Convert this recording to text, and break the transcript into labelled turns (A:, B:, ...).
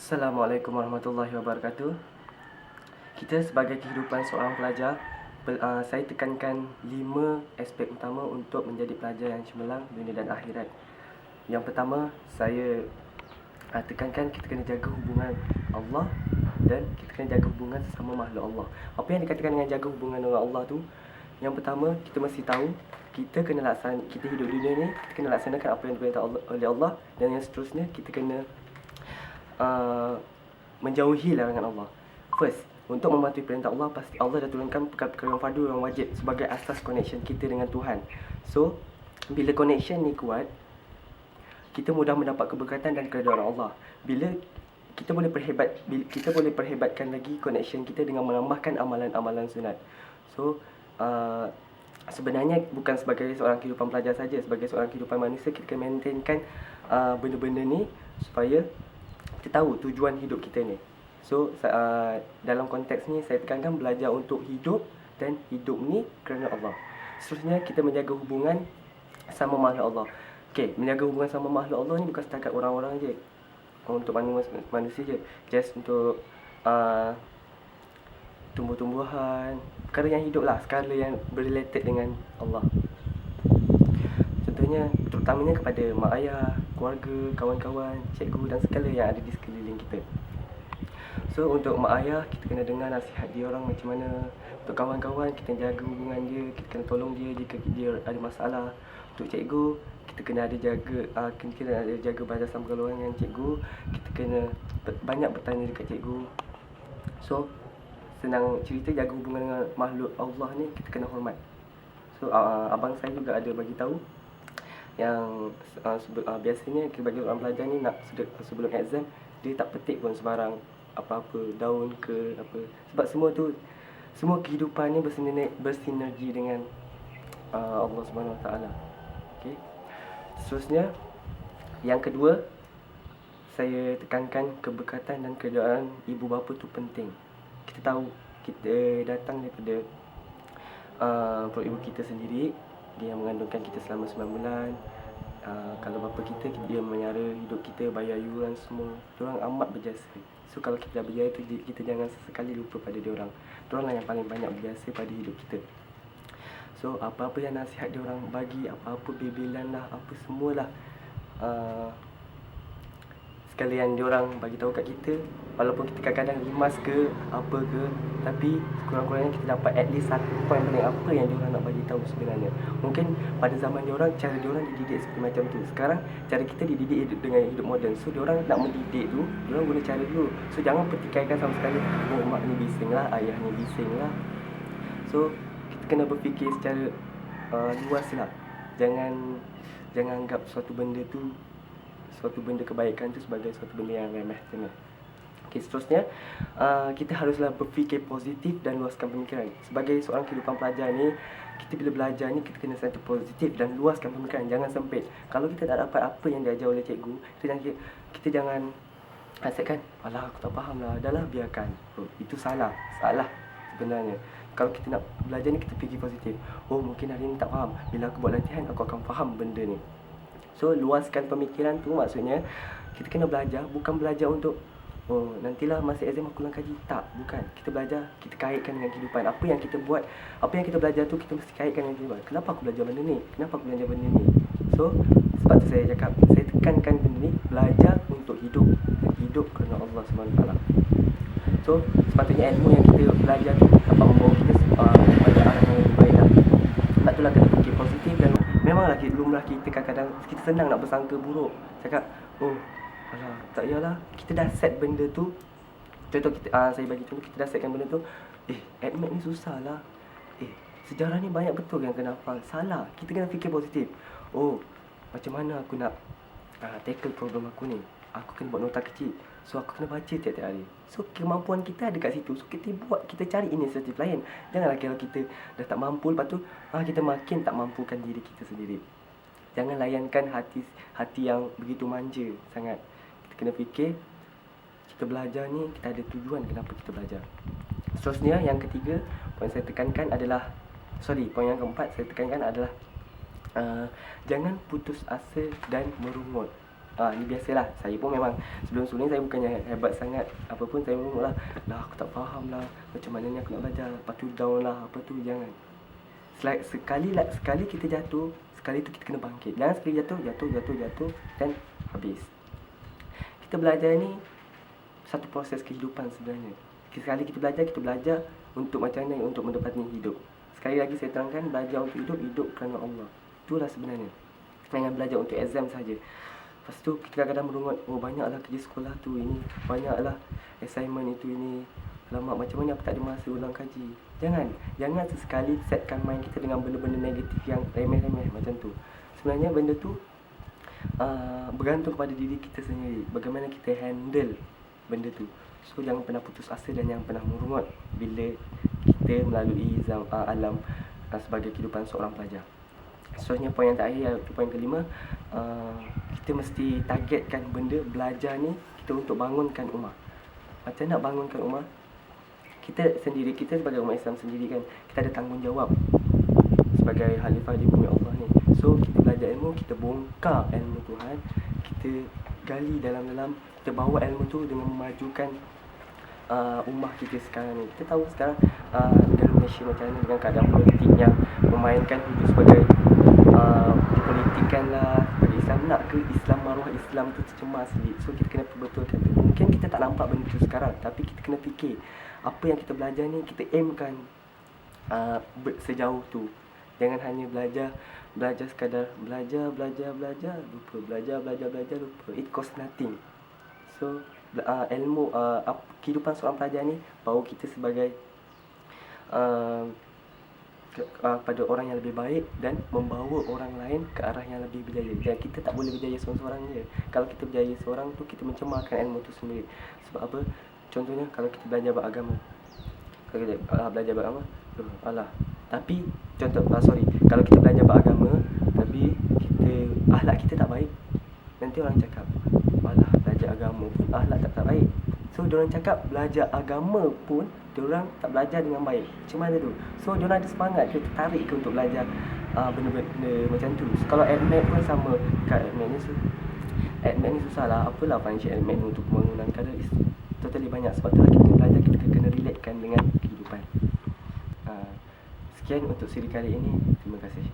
A: Assalamualaikum warahmatullahi wabarakatuh. Kita sebagai kehidupan seorang pelajar, saya tekankan 5 aspek utama untuk menjadi pelajar yang cemerlang dunia dan akhirat. Yang pertama, saya tekankan kita kena jaga hubungan Allah dan kita kena jaga hubungan sesama makhluk Allah. Apa yang dikatakan dengan jaga hubungan dengan Allah tu? Yang pertama, kita mesti tahu kita hidup dunia ni, kita kena laksanakan apa yang diperintah oleh Allah, dan yang seterusnya kita kena menjauhi larangan Allah. First, untuk mematuhi perintah Allah, pasti Allah dah turunkan perkara-perkara yang fardu, yang wajib sebagai asas connection kita dengan Tuhan. So, bila connection ni kuat, kita mudah mendapat keberkatan dan keridaan Allah. Bila kita boleh perhebatkan lagi connection kita dengan menambahkan amalan-amalan sunat. So, sebenarnya bukan sebagai seorang kehidupan pelajar saja, sebagai seorang kehidupan manusia, kita kena maintainkan benda-benda ni supaya kita tahu tujuan hidup kita ni. So, dalam konteks ni saya tekankan belajar untuk hidup, dan hidup ni kerana Allah. Seterusnya, kita menjaga hubungan sama makhluk Allah. Okay, menjaga hubungan sama makhluk Allah ni bukan setakat orang-orang je, untuk manusia je. Just untuk tumbuh-tumbuhan, perkara yang hidup lah, skala yang berrelated dengan Allah. Contohnya, terutamanya kepada mak ayah, keluarga, kawan-kawan, cikgu dan segala yang ada di sekeliling kita. So, untuk mak ayah, kita kena dengar nasihat dia orang macam mana. Untuk kawan-kawan, kita jaga hubungan dia, kita kena tolong dia jika dia ada masalah. Untuk cikgu, kita kena ada jaga batasan pergaulan dengan cikgu. Kita kena banyak bertanya dekat cikgu. So, senang cerita, jaga hubungan dengan makhluk Allah ni, kita kena hormat. So, abang saya juga ada bagi tahu yang biasanya bagi orang pelajar ni sebelum exam, dia tak petik pun sebarang apa-apa daun ke apa, sebab semua kehidupan ni bersinergi dengan Allah Subhanahu Wa Taala. Okey. Seterusnya, yang kedua, saya tekankan keberkatan dan keridaan ibu bapa tu penting. Kita tahu kita datang daripada perut ibu kita sendiri. Dia yang mengandungkan kita selama 9 bulan. Kalau bapa kita, dia menyara hidup kita, bayar yuran semua. Diorang amat berjasa. So, kalau kita dah berjaya tu, kita jangan sesekali lupa pada diorang. Diorang lah yang paling banyak berjasa pada hidup kita. So, apa-apa yang nasihat diorang bagi, apa-apa bebelan lah, apa semualah, sekali yang diorang bagi tahu kat kita, walaupun kita kadang-kadang rimas ke apa ke, tapi sekurang-kurangnya kita dapat at least satu point penting apa yang diorang nak bagi tahu sebenarnya. Mungkin pada zaman diorang, cara diorang dididik seperti macam tu. Sekarang cara kita dididik dengan hidup moden. So, diorang nak mendidik tu, diorang guna cara dulu. So, jangan pertikaikan sama sekali, oh mak ni bising lah, ayah ni bising lah. So, kita kena berfikir secara luas lah. Jangan anggap suatu benda kebaikan tu sebagai suatu benda yang remeh temeh. Okay, seterusnya, kita haruslah berfikir positif dan luaskan pemikiran. Sebagai seorang kehidupan pelajar ni, kita bila belajar ni, kita kena sentiasa positif dan luaskan pemikiran. Jangan sempit. Kalau kita tak dapat apa yang diajar oleh cikgu, kita jangan asyikkan, alah aku tak faham lah, dah lah biarkan. Itu salah sebenarnya. Kalau kita nak belajar ni, kita fikir positif. Oh, mungkin hari ni tak faham, bila aku buat latihan, aku akan faham benda ni. So, luaskan pemikiran tu maksudnya kita kena belajar, bukan belajar untuk oh nantilah masa exam aku ulang kaji. Tak, bukan. Kita belajar, kita kaitkan dengan kehidupan. Apa yang kita buat, apa yang kita belajar tu, kita mesti kaitkan dengan kehidupan. Kenapa aku belajar benda ni? Kenapa aku belajar benda ni? So, sebab tu saya cakap, saya tekankan benda ni, belajar untuk hidup kerana Allah SWT. So, sepatutnya ilmu yang kita belajar tu dapat membawa kita pada arah yang lebih baik lah. Sebab itulah kena fikir positif. Dan memanglah lumrah kita kadang-kadang kita senang nak bersangka buruk. Cakap, oh alah, tak yalah, kita dah set benda tu. Contoh saya bagi contoh, kita dah setkan benda tu. Admit ni susah lah. Sejarah ni banyak betul yang kena hafal. Salah. Kita kena fikir positif. Oh, macam mana aku nak tackle problem aku ni? Aku kena buat nota kecil. So, aku kena baca tiap-tiap hari. So, kemampuan kita ada kat situ. So, kita cari inisiatif lain. Janganlah kalau kita dah tak mampu, lepas tu kita makin tak mampukan diri kita sendiri. Jangan layankan hati yang begitu manja sangat. Kita kena fikir, kita belajar ni, kita ada tujuan kenapa kita belajar. Seterusnya, yang ketiga, poin yang keempat saya tekankan adalah jangan putus asa dan merungut. Ni biasalah. Saya pun memang sebelum ni saya bukannya hebat sangat. Apa pun saya mula aku tak faham lah. Macam mana ni aku nak belajar. Lepas tu down lah. Apa tu, jangan. Sekali kita jatuh, sekali tu kita kena bangkit. Jangan sekali jatuh dan habis. Kita belajar ni satu proses kehidupan sebenarnya. Sekali kita belajar untuk macam mana untuk mendapatkan hidup. Sekali lagi saya terangkan, belajar untuk hidup kerana Allah. Itulah sebenarnya. Jangan belajar untuk exam saja. Lepas tu kita kadang-kadang merungut, banyaklah kerja sekolah tu ini, banyaklah assignment itu ini. Lama macam mana aku tak ada masa ulang kaji. Jangan sesekali setkan mind kita dengan benda-benda negatif yang remeh-remeh macam tu. Sebenarnya benda tu bergantung kepada diri kita sendiri, bagaimana kita handle benda tu. So jangan pernah putus asa dan jangan pernah merungut bila kita melalui alam sebagai kehidupan seorang pelajar. Seterusnya poin yang terakhir, poin kelima, kita mesti targetkan benda belajar ni kita untuk bangunkan ummah. Macam nak bangunkan ummah, kita sebagai umat Islam sendiri kan, kita ada tanggungjawab sebagai khalifah di bumi Allah ni. So kita belajar ilmu, kita bongkar ilmu Tuhan, kita gali dalam-dalam, kita bawa ilmu tu dengan memajukan ummah kita sekarang ni. Kita tahu sekarang negara Malaysia macam mana dengan keadaan politik yang memainkan itu sebagai dipolitikan lah bagi Islam. Nak ke Islam, maruah Islam tu tercemar sedikit. So kita kena betulkan tu. Mungkin kita tak nampak benda tu sekarang, tapi kita kena fikir apa yang kita belajar ni kita aimkan sejauh tu. Jangan hanya belajar sekadar belajar lupa, belajar lupa. It cost nothing. So ilmu kehidupan seorang pelajar ni bawa kita sebagai pada orang yang lebih baik dan membawa orang lain ke arah yang lebih berjaya. Dan kita tak boleh berjaya seorang-seorang je. Kalau kita berjaya seorang tu, kita mencemarkan ilmu tu sendiri. Sebab apa? Contohnya kalau kita belajar beragama. Kalau kita belajar beragama, tapi contoh kalau kita belajar beragama tapi akhlak kita tak baik, nanti orang cakap, belajar agama pun akhlak tak baik. So diorang cakap belajar agama pun diorang tak belajar dengan baik. Macam mana tu? So diorang ada semangat ke, tertarik ke untuk belajar benda-benda macam tu. So, kalau admit pun sama. Kat admit ni susah lah. Apalah financial admit untuk pembangunan kadar totally banyak. Sebab tu lah kita belajar, kita kena relatekan dengan kehidupan. Sekian untuk siri kali ini. Terima kasih.